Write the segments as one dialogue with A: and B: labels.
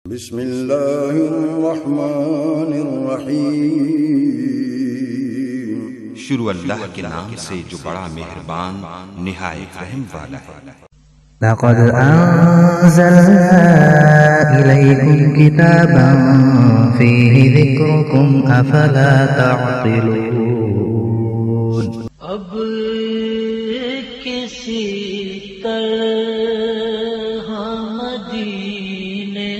A: بسم اللہ الرحمن الرحیم۔
B: شروع اللہ کے نام سے جو بڑا مہربان نہایت رحم والا ہے۔
C: لقد أنزلنا إليكم كتابا فيه ذكركم أفلا تعقلون۔
D: اب کسی طرح مدینے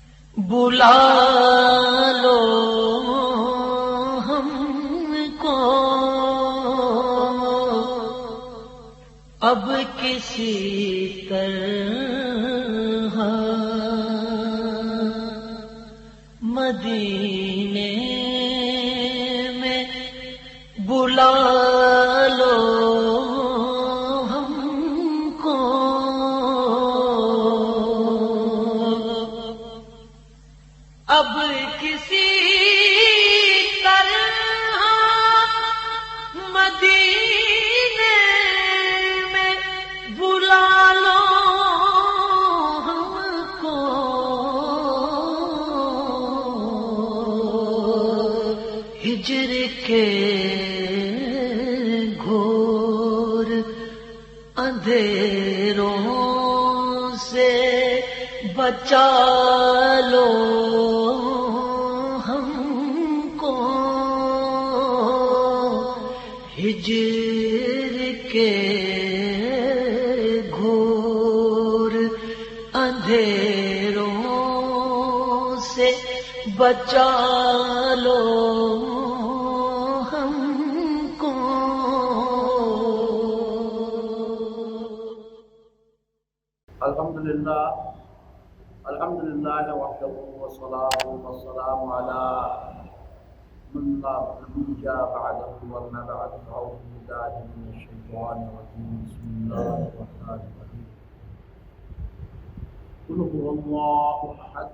D: میں بلا لو ہم کو، اب کسی طرح مدینے میں بلا لو ہم کو، اب کسی طرح مدینے میں بلا لو ہم کو، ہجر کے گھور اندھیروں سے بچا لو ہم کو، ہجر کے گھور اندھیروں سے بچا لو ہم کو۔
E: الحمدللہ وحدہ والصلاة والسلام علی من لا نبی بعدہ وما بعد، اعوذ باللہ من الشیطان الرجیم، بسم اللہ الرحمن الرحیم۔ قل هو اللہ احد،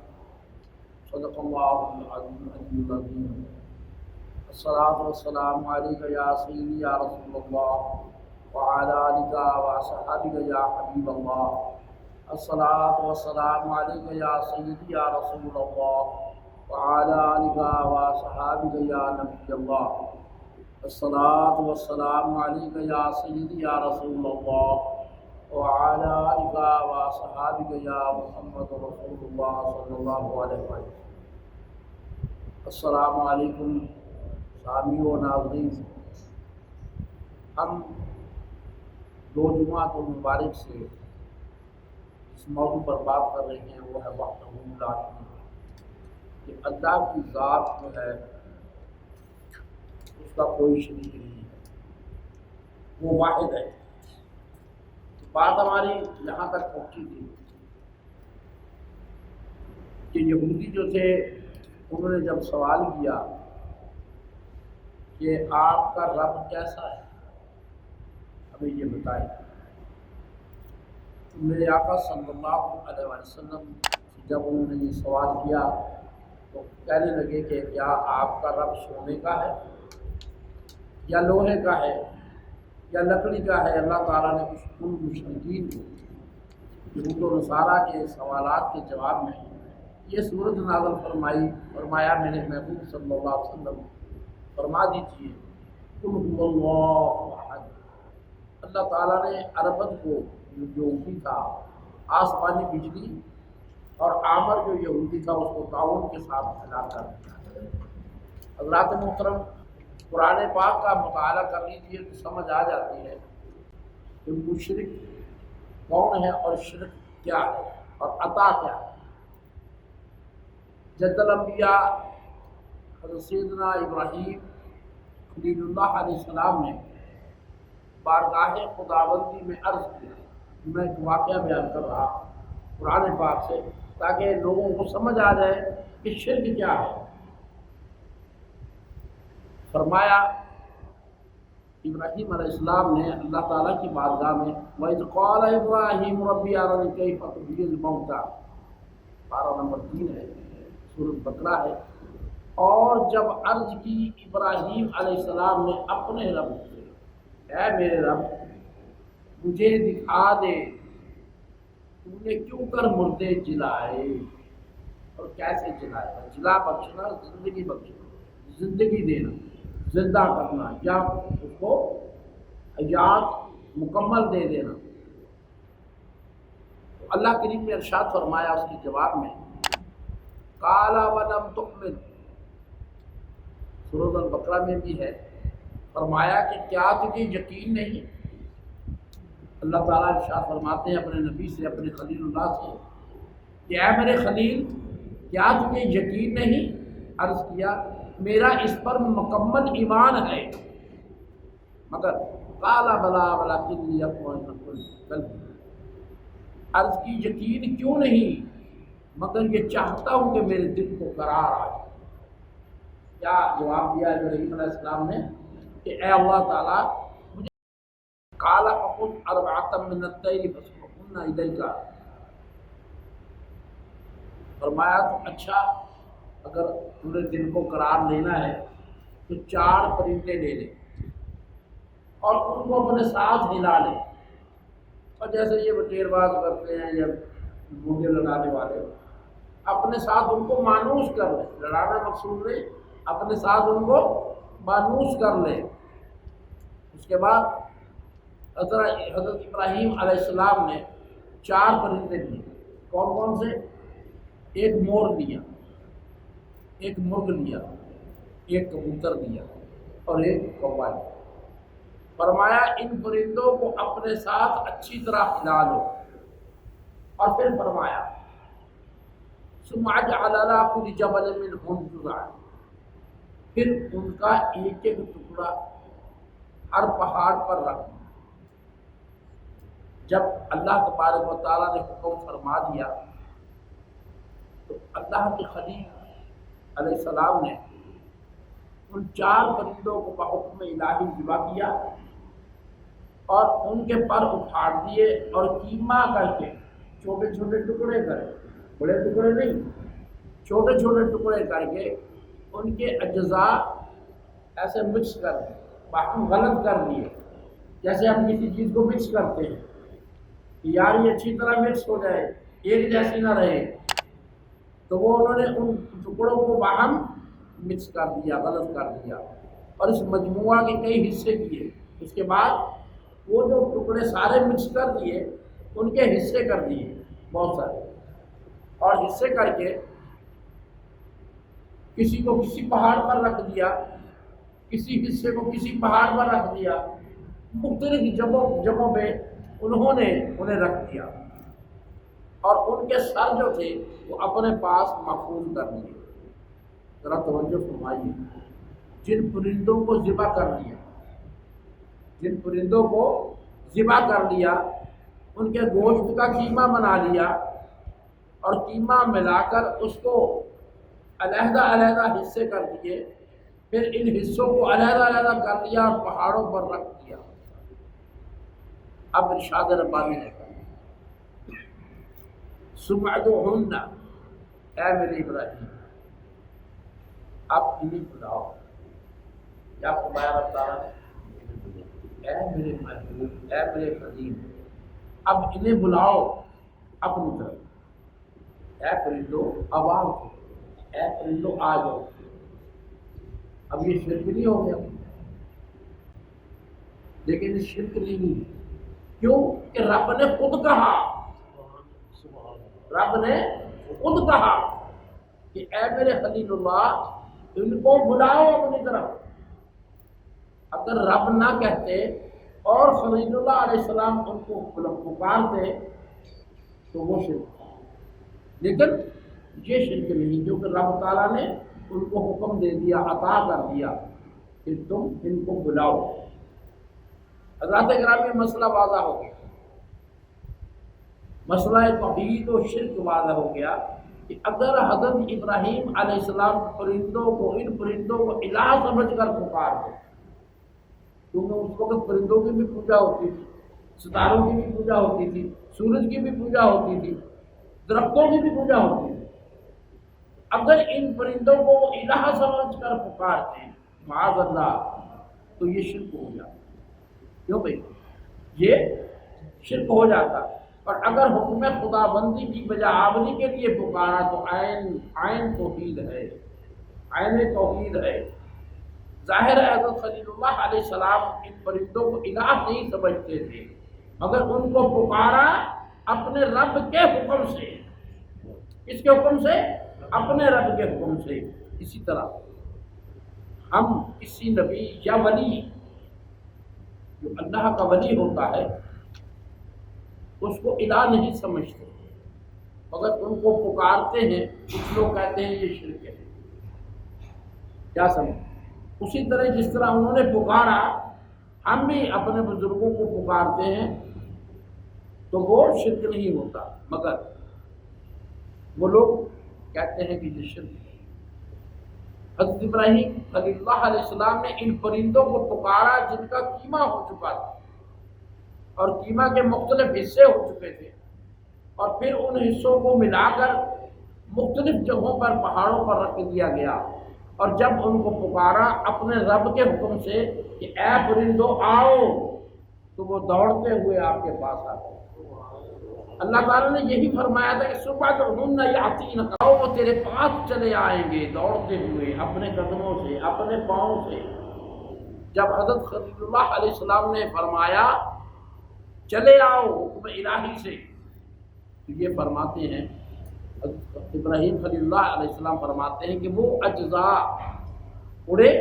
E: صدق اللہ العلی العظیم۔ الصلاۃ والسلام علیک یا سیدی یا رسول اللہ وعلی آلک واصحابک یا حبیب اللہ۔ الصلاۃ والسلام علیک یا سیدی یا رسول اللہ وعلی آلک واصحابک یا نبی اللہ۔ الصلاۃ والسلام علیک یا سیدی یا رسول اللہ وعلی آلک واصحابک یا محمد رسول اللہ صلی اللہ علیہ وسلم۔ السلام علیکم سامعین و ناظرین، ہم دو جمعہ مبارک سے اس موضوع پر بات کر رہے ہیں، وہ ہے وحدہ لا شریک، کہ اللہ کی ذات جو ہے اس کا کوئی شریک نہیں ہے، وہ واحد ہے۔ بات ہماری یہاں تک پہنچی تھی کہ یہودی جو تھے انہوں نے جب سوال کیا کہ آپ کا رب کیسا ہے، ہمیں یہ بتائیں۔ میرے آقا صلی اللہ علیہ وسلم جب انہوں نے یہ سوال کیا تو کہنے لگے کہ کیا آپ کا رب سونے کا ہے یا لوہے کا ہے یا لکڑی کا ہے؟ اللہ تعالیٰ نے ان مشرکین کو یہود و نصارہ کے سوالات کے جواب میں یہ سورۃ نازل فرمایا میرے محبوب صلی اللہ علیہ وسلم فرما دیجیے قل هو اللہ احد۔ اللہ تعالیٰ نے عربت کو جو یہودی تھا آسمانی بجلی اور عامر جو یہودی تھا اس کو تعاون کے ساتھ ہلاک کر دیا۔ حضرات محترم، قرآن پاک کا مطالعہ کر لیجیے تو سمجھ آ جاتی ہے کہ مشرک کون ہے اور شرک کیا ہے اور عطا کیا ہے۔ جد الانبیاء حضرت سیدنا ابراہیم خلیل اللہ علیہ السلام نے بارگاہ خداوندی میں عرض کیا۔ میں ایک واقعہ بیان کر رہا قرآن پاک سے تاکہ لوگوں کو سمجھ آ جائے کہ شرک کیا ہے۔ فرمایا ابراہیم علیہ السلام نے اللہ تعالیٰ کی بارگاہ میں وَإِذْ قَالَ إِبْرَاهِيمُ رَبِّ أَرِنِي كَيْفَ تُحْيِي الْمَوْتَى، پارہ نمبر 3 ہے، سورۃ بقرہ ہے۔ اور جب عرض کی ابراہیم علیہ السلام نے اپنے رب سے، اے میرے رب مجھے دکھا دے نے کیوں کر مردے جلائے اور کیسے جلائے؟ جلا بخشنا، زندگی بخشنا، زندگی دینا، زندہ کرنا یا اس کو حیات مکمل دے دینا۔ تو اللہ کریم نے ارشاد فرمایا اس کے جواب میں، قال ولم تؤمن، سورۃ البقرہ میں بھی ہے، فرمایا کہ کیا تجھے یقین نہیں؟ اللہ تعالیٰ ارشاد فرماتے ہیں اپنے نبی سے، اپنے خلیل اللہ سے کہ اے میرے خلیل کیا تجھے یقین نہیں؟ عرض کیا میرا اس پر مکمل ایمان ہے، مگر قال بلا ولکن یطمئن قلبی، عرض کی یقین کیوں نہیں مگر یہ چاہتا ہوں کہ میرے دل کو قرار آ جائے۔ کیا جواب دیا ابراہیم علیہ السلام نے کہ اے اللہ تعالیٰ مجھے قال فقل اربعۃ من الطیر فاسبحن الیک، فرمایا تو اچھا اگر تمہیں دل کو قرار لینا ہے تو 4 پرندے لے لے اور ان کو اپنے ساتھ ہلا لے، اور جیسے یہ بٹیر باز کرتے ہیں یا گوگے لڑانے والے، اپنے ساتھ ان کو مانوس کر لے، لڑانا مقصود نہیں، اپنے ساتھ ان کو مانوس کر لے۔ اس کے بعد حضرت ابراہیم علیہ السلام نے 4 پرندے لیے، کون کون سے؟ ایک مور لیا، ایک مرغ لیا، ایک کبوتر لیا اور ایک کووا لیا۔ فرمایا ان پرندوں کو اپنے ساتھ اچھی طرح کھلا لو، اور پھر فرمایا ثم اجعل على كل جبل منهم جزعا، پھر ان کا ایک ایک ٹکڑا ہر پہاڑ پر رکھ دیا۔ جب اللہ تبارک و تعالیٰ نے حکم فرما دیا تو اللہ کے خلیل علیہ السلام نے ان 4 پرندوں کو بحکم الہی ذبح کیا اور ان کے پر اٹھاڑ دیے اور کیما کر کے چھوٹے چھوٹے ٹکڑے کرے، بڑے ٹکڑے نہیں، چھوٹے چھوٹے ٹکڑے کر کے ان کے اجزاء ایسے مکس کر دیے، باہم غلط کر دیے، جیسے ہم کسی چیز کو مکس کرتے ہیں کہ یار یہ اچھی طرح مکس ہو جائے، ایک جیسی نہ رہے، تو وہ انہوں نے ان ٹکڑوں کو باہم مکس کر دیا، غلط کر دیا اور اس مجموعہ کے کئی حصے کیے۔ اس کے بعد وہ جو ٹکڑے سارے مکس کر دیے ان کے حصے کر دیے بہت سارے، اور حصے کر کے کسی کو کسی پہاڑ پر رکھ دیا، کسی حصے کو کسی پہاڑ پر رکھ دیا، مختلف جگہوں پہ انہوں نے انہیں رکھ دیا، اور ان کے سر جو تھے وہ اپنے پاس محفوظ کر لیے۔ ذرا توجہ فرمائیے، جن پرندوں کو ذبح کر لیا، جن پرندوں کو ذبح کر لیا، ان کے گوشت کا قیمہ بنا لیا اور قیمہ ملا کر اس کو علیحدہ علیحدہ حصے کر دیے، پھر ان حصوں کو علیحدہ علیحدہ کر لیا اور پہاڑوں پر رکھ دیا۔ اب ارشاد ربانی ہے ثم ادعوہن، اے میرے ابراہیم اب انہیں بلاؤ۔ کیا فرمایا رب تعالیٰ نے؟ اے میرے محبوب، اے میرے خلیل، اب انہیں بلاؤ اپنی طرف۔ اے پرندو اب آؤ، اے پرندو آ جاؤ۔ اب یہ شرک نہیں ہو گیا، لیکن شرک نہیں، کیوں کہ رب نے خود کہا، رب نے خود کہا کہ اے میرے خلیل اللہ ان کو بلاؤ اپنی طرف۔ اگر رب نہ کہتے اور خلیل اللہ علیہ السلام ان کو پکارتے تو وہ شرک تھا، لیکن یہ شرک نہیں، کیونکہ رب تعالیٰ نے ان کو حکم دے دیا، عطا کر دیا کہ تم ان کو بلاؤ۔ حضرات کرام یہ مسئلہ واضح ہو گیا، مسئلہ توحید و شرک واضح ہو گیا کہ اگر حضرت ابراہیم علیہ السلام پرندوں کو، ان پرندوں کو الہ سمجھ کر پکارتے، کیونکہ اس وقت پرندوں کی بھی پوجا ہوتی تھی، ستاروں کی بھی پوجا ہوتی تھی، سورج کی بھی پوجا ہوتی تھی، درختوں کی بھی پوجا ہوتی تھی، اگر ان پرندوں کو الہ سمجھ کر پکارتے معاذ اللہ تو یہ شرک ہو جاتا۔ کیوں بھائی؟ یہ شرک ہو جاتا، اور اگر حکم خدا بندی کی بجا آوری کے لیے پکارا تو عین توحید ہے، عین توحید ہے۔ ظاہر ہے حضرت خلیل اللہ علیہ السلام ان پرندوں کو الہ نہیں سمجھتے تھے، مگر ان کو پکارا اپنے رب کے حکم سے۔ کس کے حکم سے؟ اپنے رب کے حکم سے۔ اسی طرح ہم کسی نبی یا ولی، جو اللہ کا ولی ہوتا ہے، اس کو الہ نہیں سمجھتے، مگر ان کو پکارتے ہیں۔ کچھ لوگ کہتے ہیں یہ شرک ہے، کیا سمجھ؟ اسی طرح جس طرح انہوں نے پکارا، ہم بھی اپنے بزرگوں کو پکارتے ہیں تو وہ شرک نہیں ہوتا، مگر وہ لوگ کہتے ہیں کہ یہ شرک ہے۔ حضرت ابراہیم خلیل اللہ علیہ السلام نے ان پرندوں کو پکارا جن کا کیما ہو چکا تھا اور کیما کے مختلف حصے ہو چکے تھے، اور پھر ان حصوں کو ملا کر مختلف جگہوں پر پہاڑوں پر رکھ دیا گیا، اور جب ان کو پکارا اپنے رب کے حکم سے کہ اے پرندوں آؤ، تو وہ دوڑتے ہوئے آپ کے پاس آتے۔ اللہ تعالیٰ نے یہی فرمایا تھا کہ صبح ترہن یاتینک، وہ تیرے پاس چلے آئیں گے دوڑتے ہوئے اپنے قدموں سے، اپنے پاؤں سے۔ جب حضرت خلیل اللہ علیہ السلام نے فرمایا چلے آؤ حکم الہی سے، تو یہ فرماتے ہیں حضرت ابراہیم خلیل اللہ علیہ السلام فرماتے ہیں کہ وہ اجزاء اڑے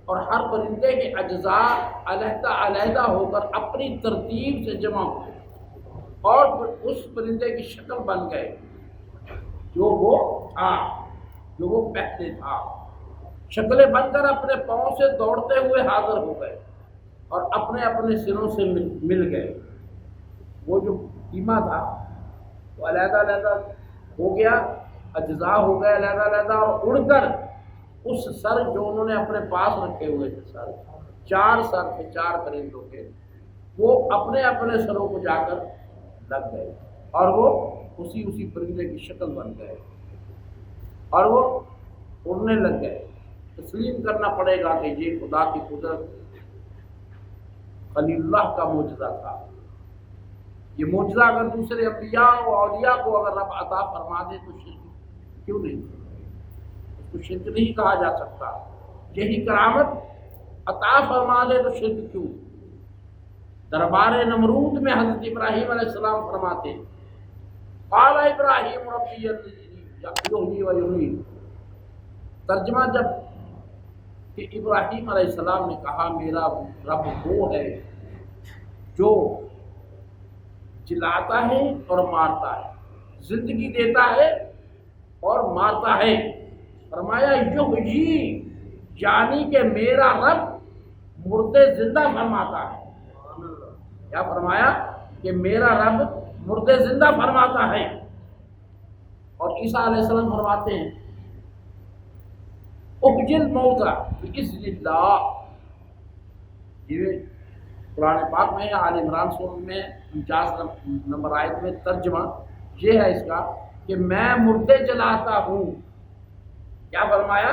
E: اور ہر پرندے کے اجزاء علیحدہ علیحدہ ہو کر اپنی ترتیب سے جمع ہوئے، اور پھر اس پرندے کی شکل بن گئے جو وہ تھا، جو وہ پہلے تھا۔ شکلیں بن کر اپنے پاؤں سے دوڑتے ہوئے حاضر ہو گئے اور اپنے اپنے سروں سے مل گئے۔ وہ جو کیما تھا وہ علیحدہ علیحدہ ہو گیا، اجزاء ہو گئے علیحدہ علیحدہ، اور اڑ کر اس سر جو انہوں نے اپنے پاس رکھے ہوئے تھے، چار سر تھے چار پرندوں کے، وہ اپنے اپنے سروں کو جا کر لگ گئے، اور وہ اسی پرندے کی شکل بن گئے اور وہ اڑنے لگ گئے۔ تسلیم کرنا پڑے گا کہ یہ خدا کی قدرت خلیل اللہ کا معجزہ تھا۔ یہ معجزہ اگر دوسرے انبیاء و اولیاء کو اگر رب عطا فرما دے تو شرک کیوں نہیں؟ اس کو شرک نہیں کہا جا سکتا۔ یہی کرامت عطا فرما دے تو شرک کیوں؟ دربار نمرود میں حضرت ابراہیم علیہ السلام فرماتے قال ابراہیم ربی یحیی و یمیت۔ ترجمہ جب کہ ابراہیم علیہ السلام نے کہا میرا رب وہ ہے جو جلاتا ہے اور مارتا ہے، زندگی دیتا ہے اور مارتا ہے۔ فرمایا یحیی، یعنی کہ میرا رب مردے زندہ فرماتا ہے۔ کیا فرمایا؟ کہ میرا رب مردے زندہ فرماتا ہے۔ اور عیسیٰ علیہ السلام فرماتے ہیں احیی الموتیٰ بإذن اللہ۔ یہ قرآن پاک میں آل عمران سورہ میں 49 نمبر آیت میں ترجمہ یہ ہے اس کا کہ میں مردے جلاتا ہوں۔ کیا فرمایا؟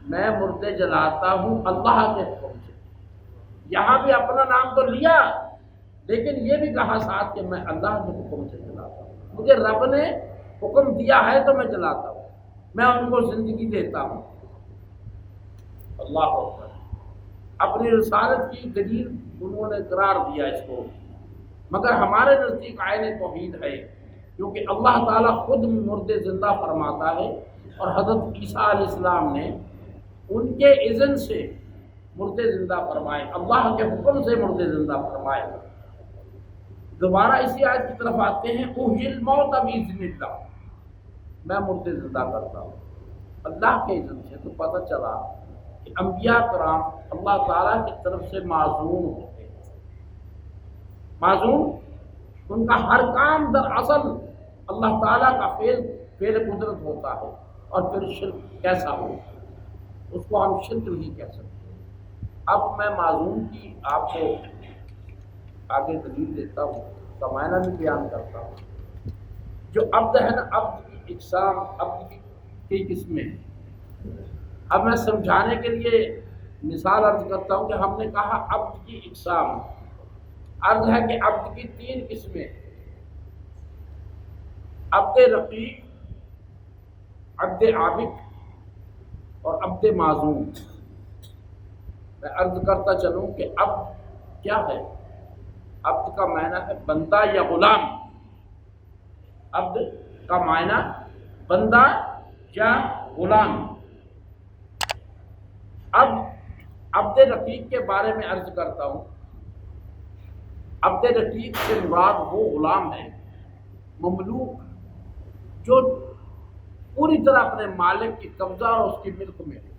E: میں مردے جلاتا ہوں اللہ کے حکم سے۔ یہاں بھی اپنا نام تو لیا، لیکن یہ بھی کہا ساتھ کہ میں اللہ کے حکم سے جلاتا ہوں۔ مجھے رب نے حکم دیا ہے تو میں جلاتا ہوں، میں ان کو زندگی دیتا ہوں۔ اللہ اکبر۔ اپنی رسالت کی دلیل انہوں نے قرار دیا اس کو، مگر ہمارے نزدیک عین توحید ہے، کیونکہ اللہ تعالیٰ خود مردے زندہ فرماتا ہے، اور حضرت عیسیٰ علیہ السلام نے ان کے اذن سے مردے زندہ فرمائے، اللہ کے حکم سے مردے زندہ فرمائے۔ دوبارہ اسی آیت کی طرف آتے ہیں احیی الموتیٰ بإذن اللہ، میں مردے زندہ کرتا ہوں اللہ کے اذن سے۔ تو پتہ چلا کہ انبیاء کرام اللہ تعالیٰ کی طرف سے معصوم ہوتے ہیں۔ معصوم، ان کا ہر کام دراصل اللہ تعالیٰ کا فعل قدرت ہوتا ہے، اور پھر شرک کیسا ہو اس کو ہم شرک نہیں کہہ سکتے۔ اب میں معصوم کی آپ کو آگے دلیل دیتا ہوں، اس کا معنی بھی بیان کرتا ہوں۔ جو عبد ہے نا، عبد کی اقسام، عبد کی قسمیں۔ اب میں سمجھانے کے لیے مثال عرض کرتا ہوں کہ ہم نے کہا عبد کی اقسام، عرض ہے کہ عبد کی 3 قسمیں، عبد رقیق، عبد عابد اور عبد معزوم۔ میں عرض کرتا چلوں کہ عبد کیا ہے؟ عبد کا معنی ہے بندہ یا غلام۔ عبد کا معنی بندہ یا غلام۔ اب عبد رقیق کے بارے میں عرض کرتا ہوں۔ عبد رقیق سے مراد وہ غلام ہے، مملوک، جو پوری طرح اپنے مالک کی قبضہ اور اس کی ملک میں ہے،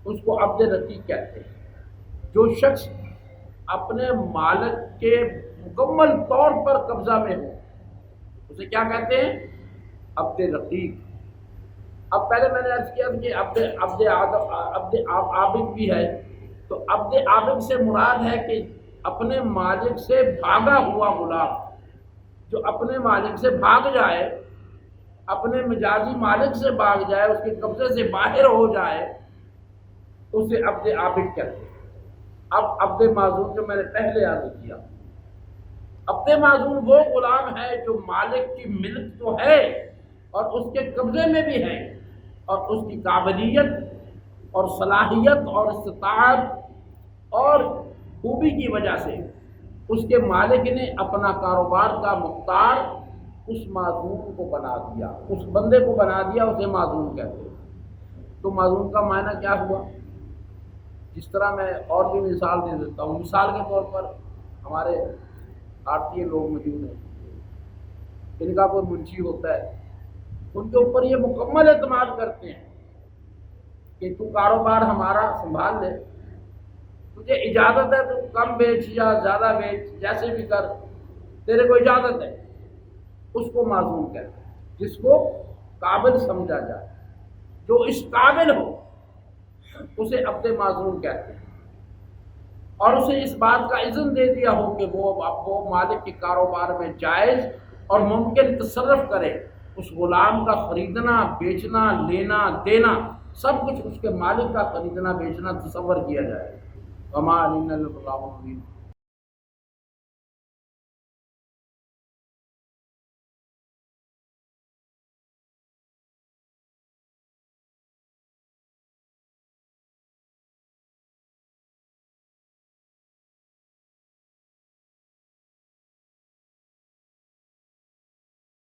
E: اس کو عبد رقیق کہتے ہیں۔ جو شخص اپنے مالک کے مکمل طور پر قبضہ میں ہو اسے کیا کہتے ہیں؟ عبد رقیق۔ اب پہلے میں نے عرض کیا کہ عبد عابد بھی ہے، تو عبد عابد سے مراد ہے کہ اپنے مالک سے بھاگا ہوا غلام، جو اپنے مالک سے بھاگ جائے، اپنے مجازی مالک سے بھاگ جائے، اس کے قبضے سے باہر ہو جائے، اسے عبد عابد کہتے ہیں۔ اب عبد معزون جو میں نے پہلے عرض کیا، عبد معزون وہ غلام ہے جو مالک کی ملک تو ہے اور اس کے قبضے میں بھی ہے، اور اس کی قابلیت اور صلاحیت اور استطاعت اور خوبی کی وجہ سے اس کے مالک نے اپنا کاروبار کا مختار اس معزون کو بنا دیا، اس بندے کو بنا دیا، اسے معزون کہتے ہیں۔ تو معزون کا معنی کیا ہوا؟ جس طرح میں اور بھی مثال دے دیتا ہوں۔ مثال کے طور پر ہمارے آرتی لوگ موجود ہیں، ان کا کوئی منشی ہوتا ہے، ان کے اوپر یہ مکمل اعتماد کرتے ہیں کہ تو کاروبار ہمارا سنبھال لے، تجھے اجازت ہے تو کم بیچ یا زیادہ بیچ، جیسے بھی کر، تیرے کو اجازت ہے، اس کو معزون کہتے ہیں۔ جس کو قابل سمجھا جائے، جو اس قابل ہو، اسے عبد معزون کہتے ہیں، اور اسے اس بات کا اذن دے دیا ہو کہ وہ مالک کے کاروبار میں جائز اور ممکن تصرف کرے، اس غلام کا خریدنا، بیچنا، لینا، دینا، سب کچھ اس کے مالک کا خریدنا، بیچنا تصور کیا جائے۔ وما علینا الا البلاغ المبین۔